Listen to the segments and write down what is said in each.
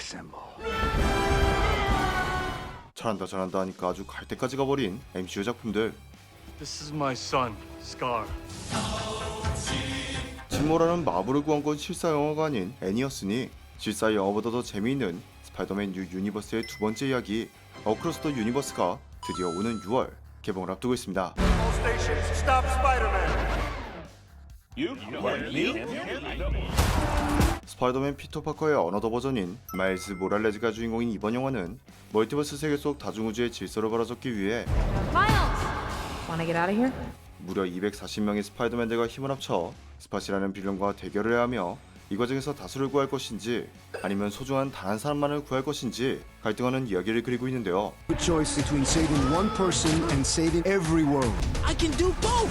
assemble. 잘한다 하니까 아주 갈 때까지 가버린 MCU 작품들. This is my son, Scar. 침몰하는 마블을 구한 건 실사 영화가 아닌 애니였으니 실사 영화보다 더 재미있는 스파이더맨 뉴 유니버스의 두 번째 이야기 어크로스 더 유니버스가 드디어 오는 6월 개봉을 앞두고 있습니다. All stations, stop Spider-Man. 스파이더맨 피터 파커의 어너더 버전인 마일스 모랄레즈가 주인공인 이번 영화는 멀티버스 세계 속 다중우주의 질서를 바로잡기 위해 Miles! Wanna get out of here? 무려 240명의 스파이더맨들과 힘을 합쳐 스팟이라는 빌런과 대결을 해야 하며 이 과정에서 다수를 구할 것인지 아니면 소중한 단 한 사람만을 구할 것인지 갈등하는 이야기를 그리고 있는데요. A choice between saving one person and saving every world. I can do both.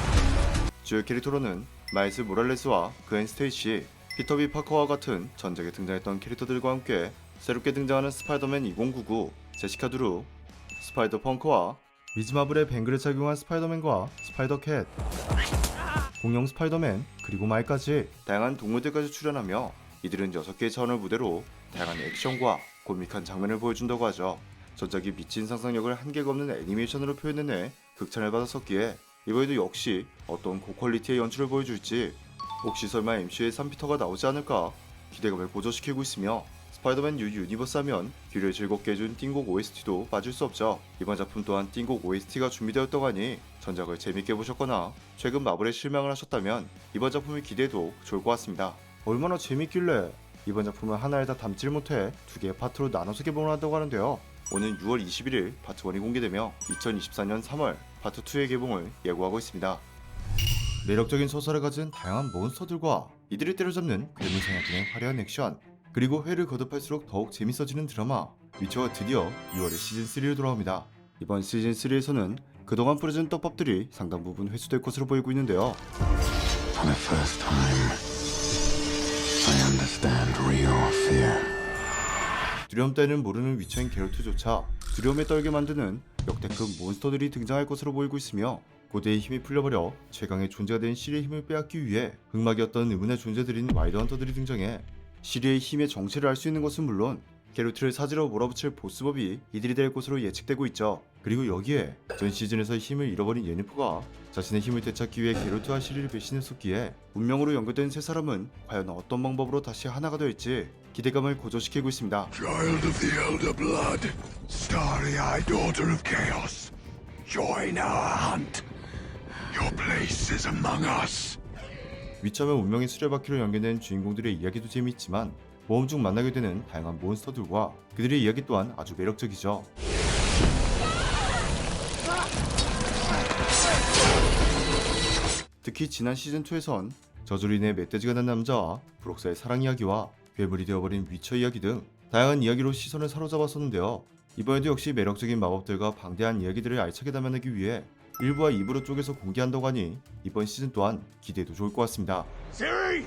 주요 캐릭터로는 마일스 모랄레스와 그앤 스테이시, 피터 비 파커와 같은 전작에 등장했던 캐릭터들과 함께 새롭게 등장하는 스파이더맨 2099, 제시카 드루, 스파이더 펑크와 미즈 마블의 뱅글을 착용한 스파이더맨과 스파이더캣, 공룡 스파이더맨, 그리고 말까지 다양한 동물들까지 출연하며 이들은 6개의 차원을 무대로 다양한 액션과 고믹한 장면을 보여준다고 하죠. 전작이 미친 상상력을 한계가 없는 애니메이션으로 표현해내 극찬을 받았었기에 이번에도 역시 어떤 고퀄리티의 연출을 보여줄지 혹시 설마 MCU의 3피터가 나오지 않을까 기대감을 고조시키고 있으며 스파이더맨 뉴 유니버스 하면 귀를 즐겁게 해준 띵곡 OST도 빠질 수 없죠. 이번 작품 또한 띵곡 OST가 준비되었다고 하니 전작을 재밌게 보셨거나 최근 마블에 실망을 하셨다면 이번 작품을 기대해도 좋을 것 같습니다. 얼마나 재밌길래 이번 작품을 하나에 다 담질 못해 2개의 파트로 나눠서 개봉을 한다고 하는데요. 오는 6월 21일 파트 1이 공개되며 2024년 3월 파트 2의 개봉을 예고하고 있습니다. 매력적인 서사를 가진 다양한 몬스터들과 이들을 때려잡는 괴물 사냥꾼의 화려한 액션, 그리고 회를 거듭할수록 더욱 재밌어지는 드라마 위쳐가 드디어 6월에 시즌3로 돌아옵니다. 이번 시즌3에서는 그동안 뿌려진 떡밥들이 상당 부분 회수될 것으로 보이고 있는데요. For the first time, I understand real fear. 두려움 따위는 모르는 위쳐인 게롤트조차 두려움에 떨게 만드는 역대급 몬스터들이 등장할 것으로 보이고 있으며 고대의 힘이 풀려버려 최강의 존재가 된 시리의 힘을 빼앗기 위해 흑막이었던 의문의 존재들인 와일드 헌터들이 등장해 시리의 힘의 정체를 알 수 있는 것은 물론 게롤트를 사지로 몰아붙일 보스법이 이들이 될 것으로 예측되고 있죠. 그리고 여기에 전 시즌에서 힘을 잃어버린 예니퍼가 자신의 힘을 되찾기 위해 게롤트와 시리를 배신했었기에 운명으로 연결된 세 사람은 과연 어떤 방법으로 다시 하나가 될지 기대감을 고조시키고 있습니다. Child of the Elder Blood, starry-eyed daughter of chaos, join our hunt. Your place is among us. 위쳐면 운명의 수레바퀴로 연결된 주인공들의 이야기도 재미있지만 모험 중 만나게 되는 다양한 몬스터들과 그들의 이야기 또한 아주 매력적이죠. 특히 지난 시즌2에선 저주로 인해 멧돼지가 된 남자와 브록사의 사랑 이야기와 괴물이 되어버린 위쳐 이야기 등 다양한 이야기로 시선을 사로잡았었는데요. 이번에도 역시 매력적인 마법들과 방대한 이야기들을 알차게 담아내기 위해 1부와 2부로 쪼개서 공개한다고 하니 이번 시즌 또한 기대해도 좋을 것 같습니다. Siri!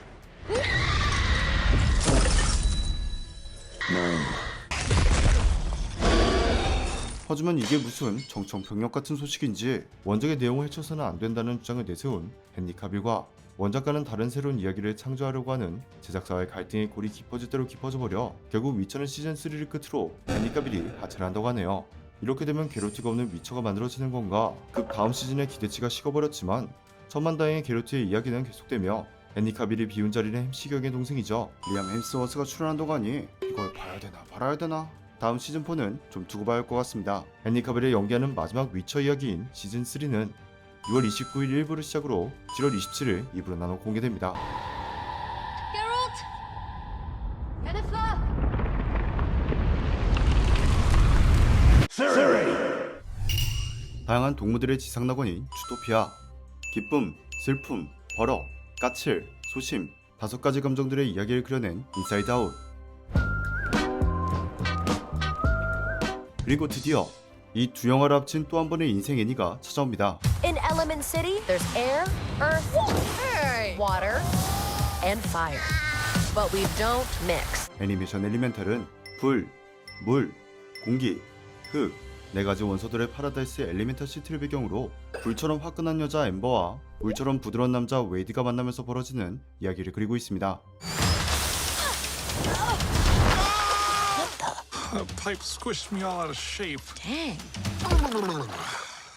하지만 이게 무슨 정청병력 같은 소식인지 원작의 내용을 해쳐서는 안 된다는 주장을 내세운 헨리 카빌과 원작과는 다른 새로운 이야기를 창조하려고 하는 제작사와의 갈등의 골이 깊어질 대로 깊어져버려 결국 위쳐는 시즌3를 끝으로 헨리 카빌이 하차를 한다고 하네요. 이렇게 되면 게롤트가 없는 위쳐가 만들어지는 건가? 그 다음 시즌의 기대치가 식어버렸지만 천만다행의 게롤트의 이야기는 계속되며 헨리 카빌이 비운 자리는 햄시경의 동생이죠. 리암 햄스워스가 출연한다고 하니 이걸 봐야 되나 말아야 되나? 다음 시즌4는 좀 두고 봐야 할 것 같습니다. 헨리 카빌이 연기하는 마지막 위쳐 이야기인 시즌3는 6월 29일 1부를 시작으로 7월 27일 2부로 나눠 공개됩니다. Geralt! Jennifer! 다양한 동물들의 지상낙원인 주토피아, 기쁨, 슬픔, 버럭, 까칠, 소심 5가지 감정들의 이야기를 그려낸 인사이드 아웃. 그리고 드디어 이 두 영화를 합친 또 한 번의 인생 애니가 찾아옵니다. In Element City, there's air, earth, water, and fire. But we don't mix. 애니메이션 엘리멘탈은 불, 물, 공기, 흙 4가지 원소들의 파라다이스 엘리멘탈 시티를 배경으로 불처럼 화끈한 여자 엠버와 물처럼 부드러운 남자 웨이드가 만나면서 벌어지는 이야기를 그리고 있습니다. The pipe squished me all out of shape. Dang.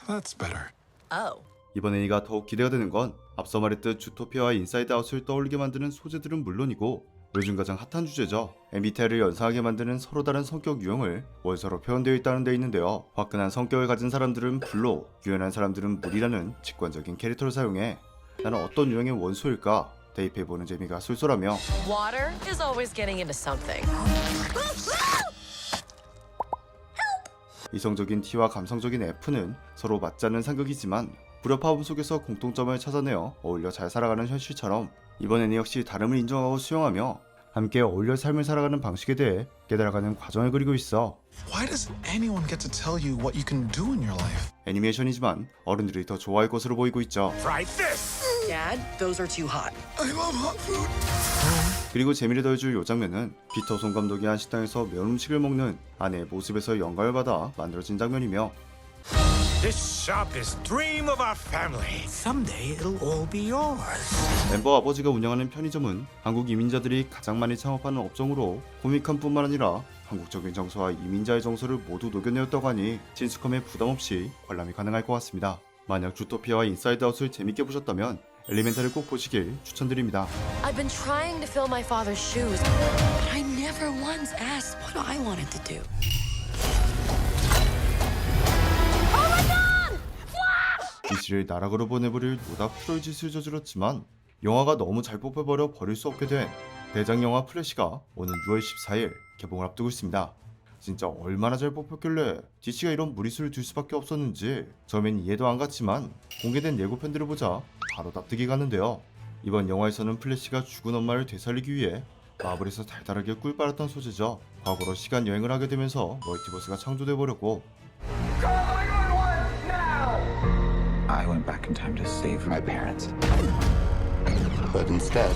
That's better. Oh. 이번 애니가 더욱 기대가 되는 건 앞서 말했듯 주토피아와 인사이드 아웃을 떠올리게 만드는 소재들은 물론이고 요즘 가장 핫한 주제죠. MBTI를 연상하게 만드는 서로 다른 성격 유형을 원서로 표현되어 있다는 데 있는데요. 화끈한 성격을 가진 사람들은 불로, 유연한 사람들은 물이라는 직관적인 캐릭터를 사용해 나는 어떤 유형의 원소일까 대입해보는 재미가 쏠쏠하며 Water is always getting into something. 이성적인 T와 감성적인 F는 서로 맞지 않는 상극이지만 불협화음 속에서 공통점을 찾아내어 어울려 잘 살아가는 현실처럼 이번 애니 역시 다름을 인정하고 수용하며 함께 어울려 삶을 살아가는 방식에 대해 깨달아가는 과정을 그리고 있어. Why does anyone get to tell you what you can do in your life? 애니메이션이지만 어른들이 더 좋아할 것으로 보이고 있죠. Try this! Dad, those are too hot. I love hot food. 그리고 재미를 더해줄 요 장면은 피터 송 감독이 한 식당에서 매운 음식을 먹는 아내의 모습에서 영감을 받아 만들어진 장면이며 This shop is dream of our family. Someday it'll all be yours. 멤버 아버지가 운영하는 편의점은 한국 이민자들이 가장 많이 창업하는 업종으로 코믹함뿐만 아니라 한국적인 정서와 이민자의 정서를 모두 녹여내었다고 하니 친숙함에 부담없이 관람이 가능할 것 같습니다. 만약 주토피아와 인사이드 아웃을 재밌게 보셨다면 엘리멘탈을 꼭 보시길 추천드립니다. I've been trying to fill my father's shoes. But I never once asked what I wanted to do. DC를 나락으로 보내버릴 노답 트롤 짓을 저질렀지만 영화가 너무 잘 뽑혀버려 버릴 수 없게 된 대작 영화 플래시가 오는 6월 14일 개봉을 앞두고 있습니다. 진짜 얼마나 잘 뽑혔길래 DC가 이런 무리수를 둘 수밖에 없었는지 처음엔 이해도 안 갔지만 공개된 예고편들을 보자 바로 납득이 가는데요. 이번 영화에서는 플래시가 죽은 엄마를 되살리기 위해 마블에서 달달하게 꿀 빨았던 소재죠. 과거로 시간 여행을 하게 되면서 멀티버스가 창조돼 버렸고 I went back in time to save my parents. But instead,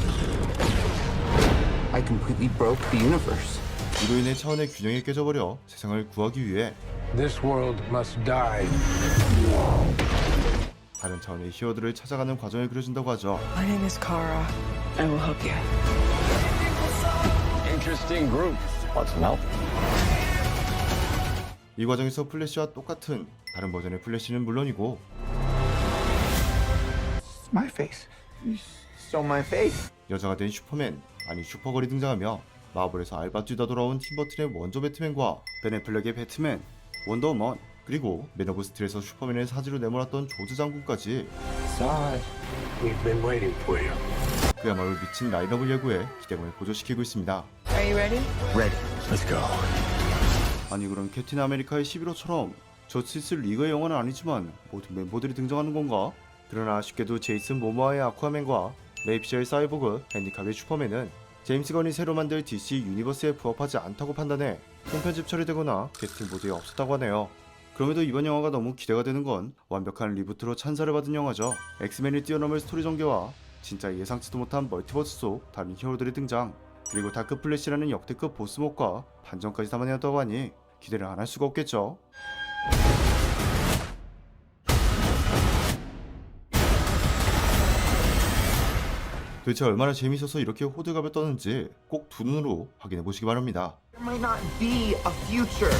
I completely broke the universe. 이로 인해 차원의 균형이 깨져버려 세상을 구하기 위해 This world must die. 다른 차원의 히어로들을 찾아가는 과정을 그려준다고 하죠. My name is Kara. I will help you. Interesting group. Want some help? 이 과정에서 플래시와 똑같은 다른 버전의 플래시는 물론이고 My face. You stole my face. 여자가 된 슈퍼맨 아니 슈퍼걸이 등장하며 마블에서 알바 뛰다 돌아온 팀버튼의 원조 배트맨과 벤 애플렉의 배트맨, 원더우먼 그리고 맨 오브 스틸에서 슈퍼맨을 사지로 내몰았던 조즈 장군까지 Saw it. We've been waiting for you. 그야말로 미친 라인업을 예고해 기대감을 고조시키고 있습니다. Are you ready? Ready. Let's go. 아니 그럼 캡틴 아메리카의 11호처럼 저스티스 리그의 영화는 아니지만 모든 멤버들이 등장하는 건가? 그러나 아쉽게도 제이슨 모모아의 아쿠아맨과 레이피셔의 사이보그, 핸디캅의 슈퍼맨은 제임스 건이 새로 만들 DC 유니버스에 부합하지 않다고 판단해 통편집 처리되거나 캐스팅 보드에 없었다고 하네요. 그럼에도 이번 영화가 너무 기대가 되는 건 완벽한 리부트로 찬사를 받은 영화죠. 엑스맨이 뛰어넘을 스토리 전개와 진짜 예상치도 못한 멀티버스 속 다른 히어로들의 등장 그리고 다크 플래시라는 역대급 보스몹과 반전까지 담아내었다고 하니 기대를 안 할 수가 없겠죠. 도대체 얼마나 재밌어서 이렇게 호들갑을 떠는지 꼭 두 눈으로 확인해 보시기 바랍니다. There might not be a future.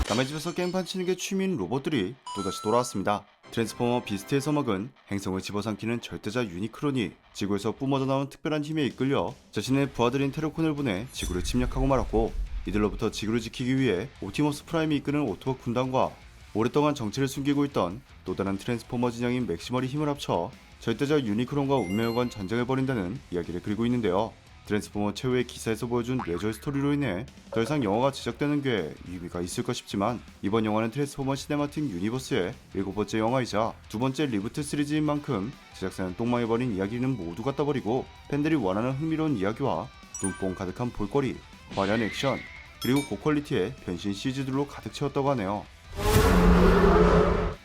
남의 집에서 게임판 치는 게 취미인 로봇들이 또다시 돌아왔습니다. 트랜스포머 비스트의 서막은 행성을 집어삼키는 절대자 유니크론이 지구에서 뿜어져 나온 특별한 힘에 이끌려 자신의 부하들인 테러콘을 보내 지구를 침략하고 말았고 이들로부터 지구를 지키기 위해 오티머스 프라임이 이끄는 오토봇 군단과 오랫동안 정체를 숨기고 있던 또 다른 트랜스포머 진영인 맥시멀이 힘을 합쳐 절대자 유니크론과 운명을 건 전쟁을 벌인다는 이야기를 그리고 있는데요. 트랜스포머 최후의 기사에서 보여준 뇌절 스토리로 인해 더 이상 영화가 제작되는 게 의미가 있을까 싶지만 이번 영화는 트랜스포머 시네마틱 유니버스의 7번째 영화이자 2번째 리부트 시리즈인 만큼 제작사는 똥망해버린 이야기는 모두 갖다 버리고 팬들이 원하는 흥미로운 이야기와 눈뽕 가득한 볼거리, 화려한 액션, 그리고 고퀄리티의 변신 CG들로 가득 채웠다고 하네요.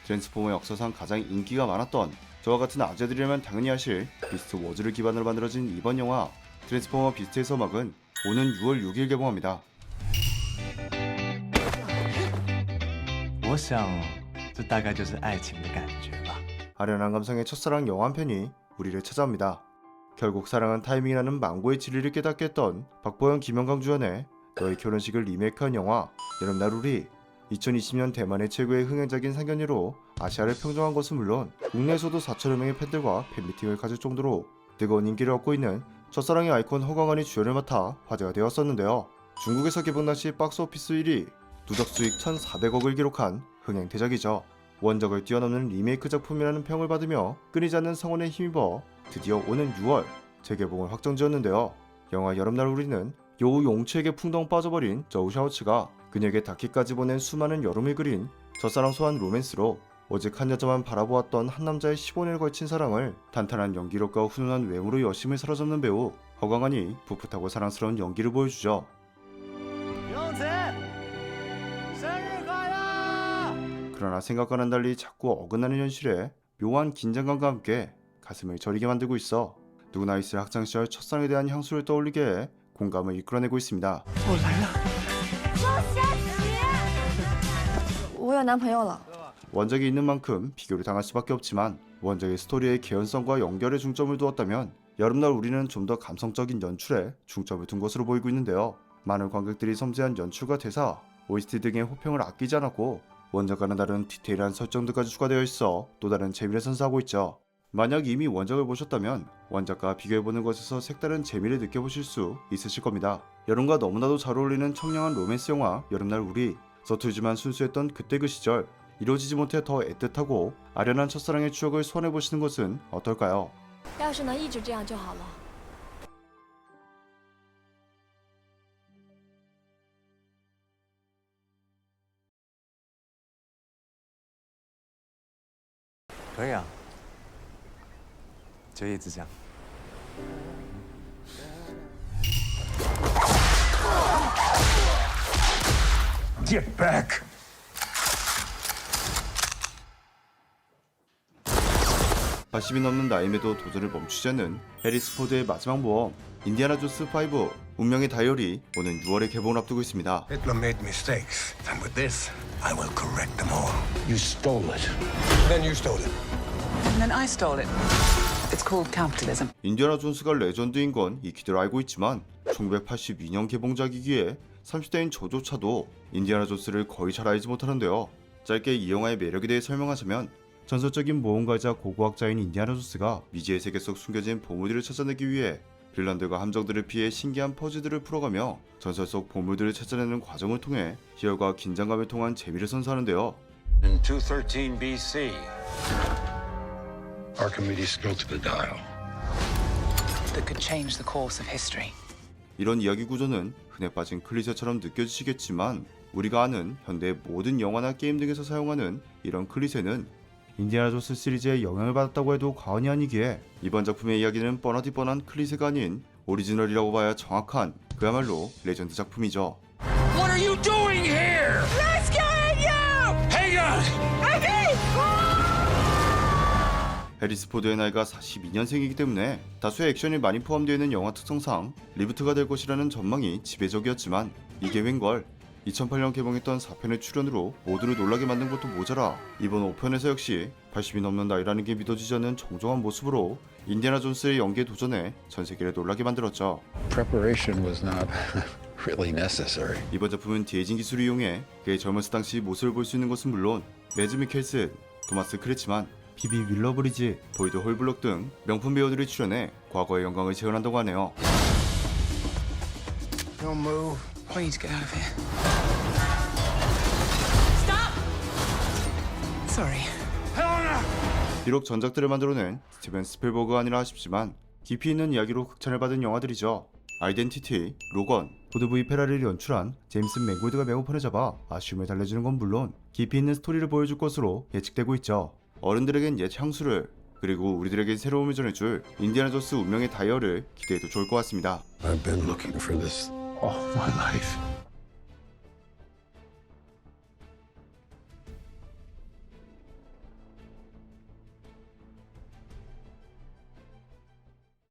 트랜스포머 역사상 가장 인기가 많았던 저와 같은 아재들이라면 당연히 아실 비스트 워즈를 기반으로 만들어진 이번 영화 트랜스포머 비스트의 서막은 오는 6월 6일 개봉합니다. 我想这大概就是爱情的感觉吧。 아련한 감성의 첫사랑 영화 한 편이 우리를 찾아옵니다. 결국 사랑은 타이밍이라는 망고의 진리를 깨닫게 했던 박보영, 김영광 주연의 너의 결혼식을 리메이크한 영화 여름날 우리. 2020년 대만의 최고의 흥행작인 상견례로 아시아를 평정한 것은 물론 국내에서도 4천여 명의 팬들과 팬미팅을 가질 정도로 뜨거운 인기를 얻고 있는 첫사랑의 아이콘 허광한이 주연을 맡아 화제가 되었었는데요. 중국에서 개봉 당시 박스오피스 1위, 누적 수익 1,400억을 기록한 흥행대작이죠. 원작을 뛰어넘는 리메이크 작품이라는 평을 받으며 끊이지 않는 성원에 힘입어 드디어 오는 6월 재개봉을 확정지었는데요. 영화 여름날 우리는 여우 용추에게 풍덩 빠져버린 저우 샤오츠가 그녀에게 닿기까지 보낸 수많은 여름을 그린 첫사랑 소환 로맨스로 오직 한 여자만 바라보았던 한 남자의 15년을 걸친 사랑을 탄탄한 연기력과 훈훈한 외모로 여심을 사로잡는 배우 허광한이 풋풋하고 사랑스러운 연기를 보여주죠. 그러나 생각과는 달리 자꾸 어긋나는 현실에 묘한 긴장감과 함께 가슴을 저리게 만들고 있어 누구나 있을 학창시절 첫사랑에 대한 향수를 떠올리게 해 공감을 이끌어내고 있습니다. 我有男朋友了。 원작이 있는 만큼 비교를 당할 수밖에 없지만 원작의 스토리의 개연성과 연결에 중점을 두었다면 여름날 우리는 좀 더 감성적인 연출에 중점을 둔 것으로 보이고 있는데요. 많은 관객들이 섬세한 연출과 대사, OST 등의 호평을 아끼지 않았고 원작과는 다른 디테일한 설정들까지 추가되어 있어 또 다른 재미를 선사하고 있죠. 만약 이미 원작을 보셨다면 원작과 비교해보는 것에서 색다른 재미를 느껴보실 수 있으실 겁니다. 여름과 너무나도 잘 어울리는 청량한 로맨스 영화 여름날 우리. 서툴지만 순수했던 그때 그 시절, 이루어지지 못해 더 애틋하고 아련한 첫사랑의 추억을 소환해보시는 것은 어떨까요? 要是能一直这样就好了。可以啊，就一直这样。 Get back! (80이) 넘는 나임에도 도전을 멈추지 않는 해리스 포드의 마지막 모험 인디아나 존스 5 운명의 다이어리 오는 6월에 개봉을 앞두고 있습니다. Hitler made mistakes, and with this, I will correct them all. You stole it. Then you stole it. And then I stole it. It's called capitalism. 인디아나 존스가 레전드인 건 익히들 알고 있지만 1982년 개봉작이기에 30대인 저조차도 인디아나 존스를 거의 잘 알지 못하는데요. 짧게 이 영화의 매력에 대해 설명하자면 전설적인 모험가이자 고고학자인 인디아나 존스가 미지의 세계 속 숨겨진 보물들을 찾아내기 위해 빌런들과 함정들을 피해 신기한 퍼즐들을 풀어가며 전설 속 보물들을 찾아내는 과정을 통해 희열과 긴장감을 통한 재미를 선사하는데요. In 213 BC, Archimedes spoke to the dial. That could change the course of history. 이런 이야기 구조는 흔해 빠진 클리셰처럼 느껴지시겠지만 우리가 아는 현대의 모든 영화나 게임 등에서 사용하는 이런 클리셰는 인디아나 존스 시리즈에 영향을 받았다고 해도 과언이 아니기에 이번 작품의 이야기는 뻔하디 뻔한 클리셰가 아닌 오리지널이라고 봐야 정확한 그야말로 레전드 작품이죠. What are you doing here? Rescuing you! Hang on! 해리스 포드의 나이가 42년생이기 때문에 다수의 액션이 많이 포함되어 있는 영화 특성상 리부트가 될 것이라는 전망이 지배적이었지만 이게 웬걸 2008년 개봉했던 4편의 출연으로 모두를 놀라게 만든 것도 모자라 이번 5편에서 역시 80이 넘는 나이라는 게 믿어지지 않는 정정한 모습으로 인디아나 존스의 연기에 도전해 전 세계를 놀라게 만들었죠. Preparation was not really necessary. 이번 작품은 디에이징 기술을 이용해 그의 젊었을 당시 모습을 볼 수 있는 것은 물론 매즈 미켈슨, 토마스 크레치만, 피비 윌러브리지, 보이드 홀블록 등 명품 배우들이 출연해 과거의 영광을 재현한다고 하네요. Don't move. We need to get out of here. Stop! Sorry. 비록 전작들을 만들어낸 스티븐 스필버그가 아니라 싶지만 깊이 있는 이야기로 극찬을 받은 영화들이죠. 아이덴티티, 로건, 포드 V 페라리를 연출한 제임스 맨골드가 메가폰을 잡아 아쉬움을 달래주는 건 물론 깊이 있는 스토리를 보여줄 것으로 예측되고 있죠. 어른들에겐 옛 향수를 그리고 우리들에겐 새로움을 전해줄 인디아나 존스 운명의 다이어를 기대해도 좋을 것 같습니다. I've been looking for this all my life.